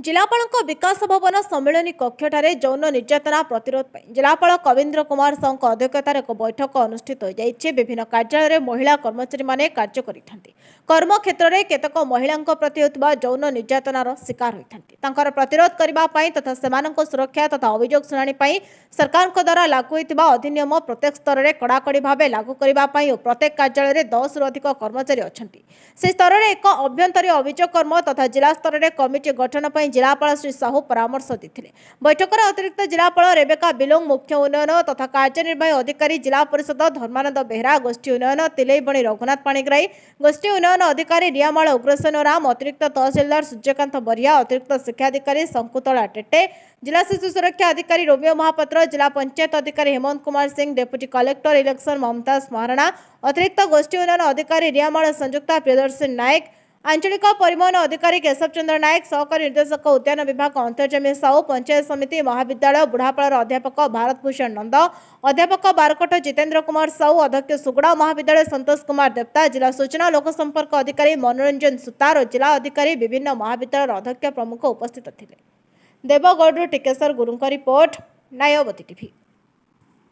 जिलापाल विकास भवन सम्मिलनी कक्षठारे यौन निर्यातना प्रतिरोध जिलापाल कवींद्र कुमार साहू अध्यक्षतार एक बैठक अनुष्ठित हो जाइए। विभिन्न कार्यालय महिला कर्मचारी माने कार्य करिथांती। कर्म क्षेत्र में केतक महिला प्रति होता यौन निर्यातनार शिकार होती प्रतिरोध करने तथा सेमानक सुरक्षा तथा अभियोग शुणाणी सरकार द्वारा लागू होता अधिनियम प्रत्येक स्तर में कड़ाकड़ी भाव लागू करने और प्रत्येक कार्यालय 10 रु अधिक कर्मचारी अच्छा से स्तर में एक अभ्यंतरीण अभियोग कर्म तथा जिला स्तर में कमिटी गठन जिलापाल श्री साहू परामर्श देते। बैठक में अतिरिक्त जिलापाल रेबेका बिलोंग मुख्य उन्नयन तथा कार्यनिर्वाही अधिकारी जिला परिषद धर्मानंद बेहरा गोष्ठी उन्नयन तिलैबणी रघुनाथ पाणिग्राही गोष्ठी उन्नयन अधिकारी रियामाल उग्रसेन राम अतिरिक्त तहसीलदार सूर्यकांत बरिया अतिरिक्त शिक्षाधिकारी शंकुतला टेटे जिला शिशु सुरक्षा अधिकारी रोमियो महापात्र जिला पंचायत अधिकारी Hemant Kumar Singh deputy collector election Mumtaz Maharana अतिरिक्त गोष्ठी उन्नयन अधिकारी रियामाल संयुक्ता प्रियदर्शन नायक आंचलिक परिवहन अधिकारी केशव चंद्र नायक सहकारी निर्देशक उद्यान विभाग अंतर्जमी साहू पंचायत समिति महाविद्यालय बुढ़ापाड़ अध्यापक भारत भूषण नंद अध्यापक बारकोट जितेंद्र कुमार साहू अध्यक्ष सुगुड़ा महाविद्यालय संतोष कुमार देवता जिला सूचना लोक संपर्क अधिकारी मनोरंजन सुतार और जिला अधिकारी विभिन्न महाविद्यालय अध्यक्ष प्रमुख उपस्थित थे। देवगढ़ टिकेश्वर गुरुंक रिपोर्ट नायवती टीवी।